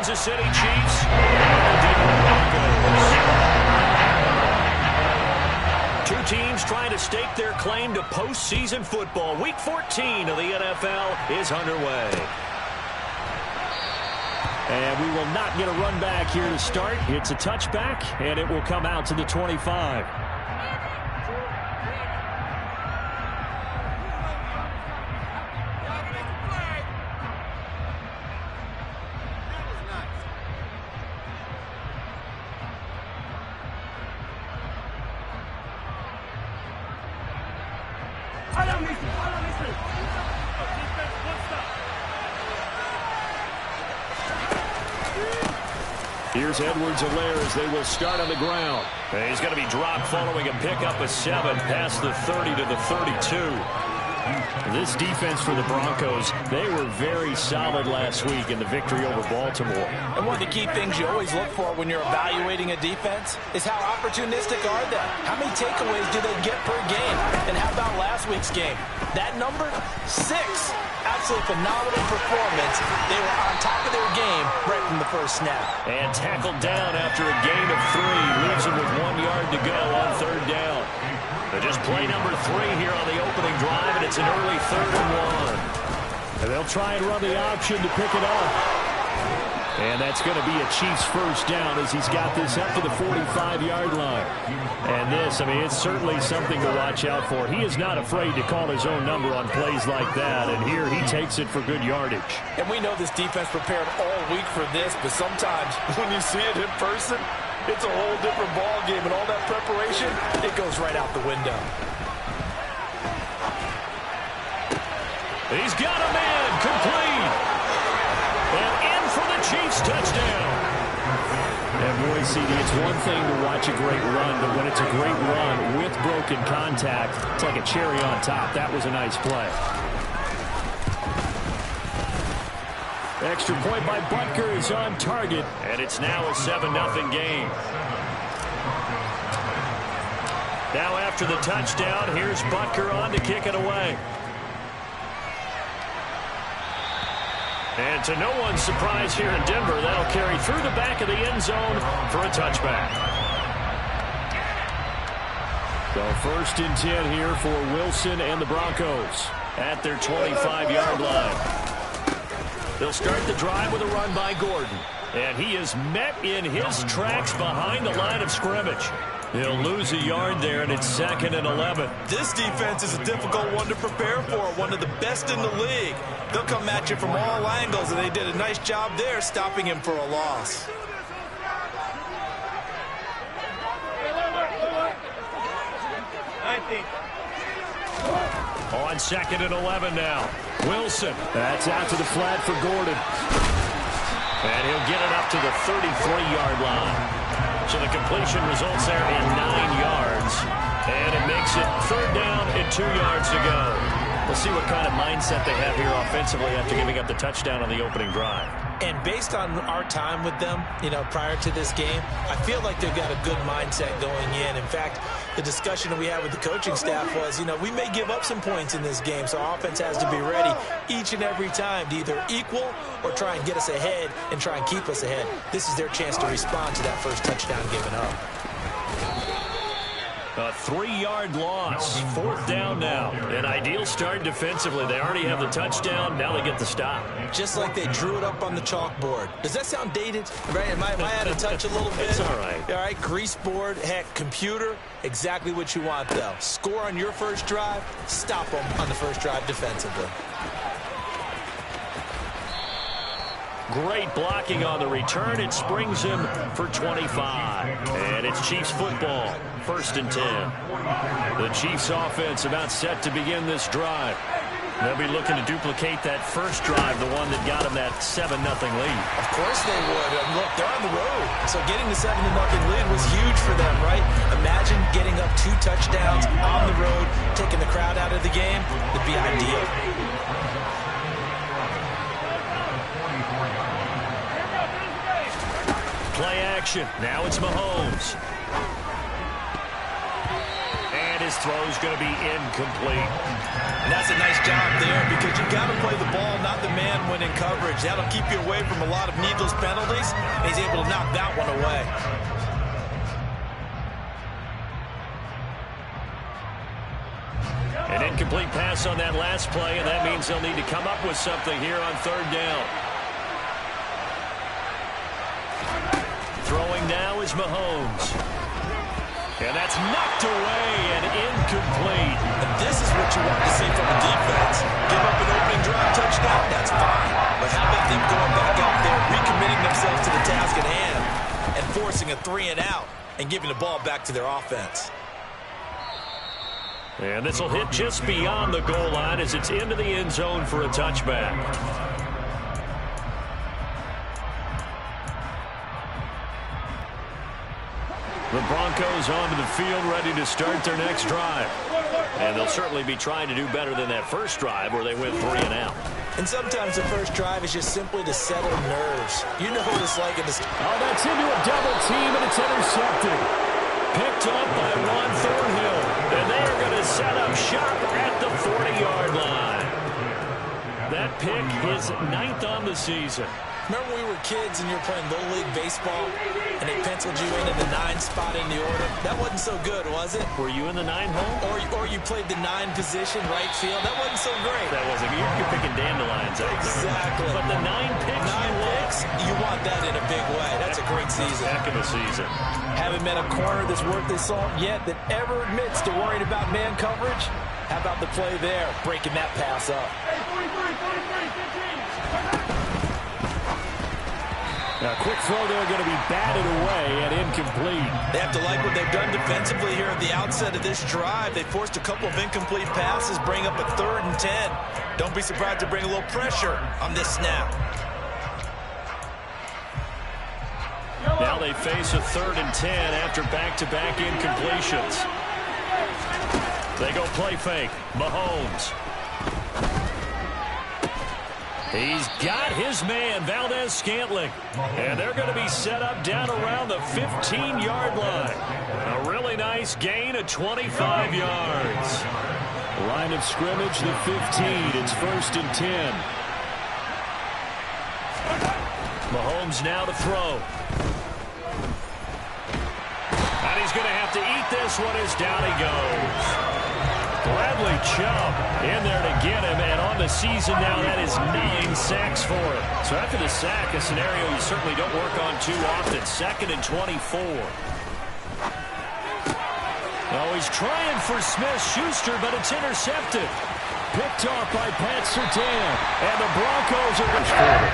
Kansas City Chiefs and the Denver Broncos. Two teams trying to stake their claim to postseason football. Week 14 of the NFL is underway. And we will not get a run back here to start. It's a touchback, and it will come out to the 25. Here's Edwards-Helaire as they will start on the ground. And he's going to be dropped following a pickup of 7 past the 30 to the 32. This defense for the Broncos, they were very solid last week in the victory over Baltimore. And one of the key things you always look for when you're evaluating a defense is how opportunistic are they? How many takeaways do they get per game? And how about last week's game? That number, 6. Absolutely phenomenal performance. They were on top of their game right from the first snap. And tackled down after a gain of 3. Leaves him with 1 yard to go on third down. But just play number 3 here on the opening drive, and it's an early 3rd and 1. And they'll try and run the option to pick it up. And that's going to be a Chiefs first down as he's got this up to the 45-yard line. And this, I mean, it's certainly something to watch out for. He is not afraid to call his own number on plays like that. And here he takes it for good yardage. And we know this defense prepared all week for this, but sometimes when you see it in person, it's a whole different ball game. And all that preparation, it goes right out the window. He's got a man complete. And in for the Chiefs touchdown. And boy, CD, it's one thing to watch a great run, but when it's a great run with broken contact, it's like a cherry on top. That was a nice play. Extra point by Butker is on target, and it's now a 7-0 game. Now after the touchdown, here's Butker on to kick it away. And to no one's surprise here in Denver, that'll carry through the back of the end zone for a touchback. So 1st and 10 here for Wilson and the Broncos at their 25-yard line. They'll start the drive with a run by Gordon. And he is met in his tracks behind the line of scrimmage. He'll lose a yard there, and it's 2nd and 11. This defense is a difficult one to prepare for, one of the best in the league. They'll come at you from all angles, and they did a nice job there stopping him for a loss. On 2nd and 11 now. Wilson. That's out to the flat for Gordon. And he'll get it up to the 33-yard line. So the completion results there in 9 yards. And it makes it 3rd down and 2 yards to go. We'll see what kind of mindset they have here offensively after giving up the touchdown on the opening drive. And based on our time with them, you know, prior to this game, I feel like they've got a good mindset going in. In fact, the discussion that we had with the coaching staff was, you know, we may give up some points in this game, so our offense has to be ready each and every time to either equal or try and get us ahead and try and keep us ahead. This is their chance to respond to that first touchdown given up. A 3-yard loss. 4th down now. An ideal start defensively. They already have the touchdown. Now they get the stop. Just like they drew it up on the chalkboard. Does that sound dated? Right? Am I out of touch a little bit? It's all right. All right, grease board, heck, computer. Exactly what you want, though. Score on your first drive. Stop them on the first drive defensively. Great blocking on the return. It springs him for 25. And it's Chiefs football. 1st and 10. The Chiefs offense about set to begin this drive. They'll be looking to duplicate that first drive, the one that got them that 7-0 lead. Of course they would. And look, they're on the road. So getting the 7-0 lead was huge for them, right? Imagine getting up 2 touchdowns on the road, taking the crowd out of the game. It'd be ideal. Play action. Now it's Mahomes. And his throw is going to be incomplete. And that's a nice job there because you got to play the ball, not the man when in coverage. That'll keep you away from a lot of needless penalties, and he's able to knock that one away. An incomplete pass on that last play, and that means they'll need to come up with something here on third down. Throwing now is Mahomes. And that's knocked away and incomplete. And this is what you want to see from a defense. Give up an opening drive touchdown, that's fine. But how about them going back out there, recommitting themselves to the task at hand, and forcing a 3-and-out and giving the ball back to their offense. And this will hit just beyond the goal line as it's into the end zone for a touchback. The Broncos onto the field ready to start their next drive. And they'll certainly be trying to do better than that first drive where they went 3-and-out. And sometimes the first drive is just simply to settle nerves. You know what it's like in this. Oh, that's into a double team, and it's intercepted. Picked up by Juan Thornhill. And they are going to set up shop at the 40-yard line. That pick is 9th on the season. Remember when we were kids and you were playing Little League Baseball and they penciled you in the 9 spot in the order? That wasn't so good, was it? Were you in the 9 hole? Or you played the 9 position, right field? That wasn't so great. That wasn't. You're picking dandelions out there. Exactly. But the 9 picks, you want that in a big way. That's a great season. Heck of a season. Haven't met a corner that's worth his salt yet that ever admits to worrying about man coverage. How about the play there, breaking that pass up? A quick throw there going to be batted away and incomplete. They have to like what they've done defensively here at the outset of this drive. They forced a couple of incomplete passes, bring up a 3rd and 10. Don't be surprised to bring a little pressure on this snap. Now they face a 3rd and 10 after back-to-back incompletions. They go play fake. Mahomes. He's got his man, Valdez-Scantling. And they're going to be set up down around the 15-yard line. A really nice gain of 25 yards. Line of scrimmage, the 15. It's 1st and 10. Mahomes now to throw. And he's going to have to eat this one as down he goes. Bradley Chubb in there to get him, and on the season now, that is 9 sacks for him. So after the sack, a scenario you certainly don't work on too often. 2nd and 24. Oh, he's trying for Smith-Schuster, but it's intercepted. Picked off by Pat Surtain, and the Broncos are going to score.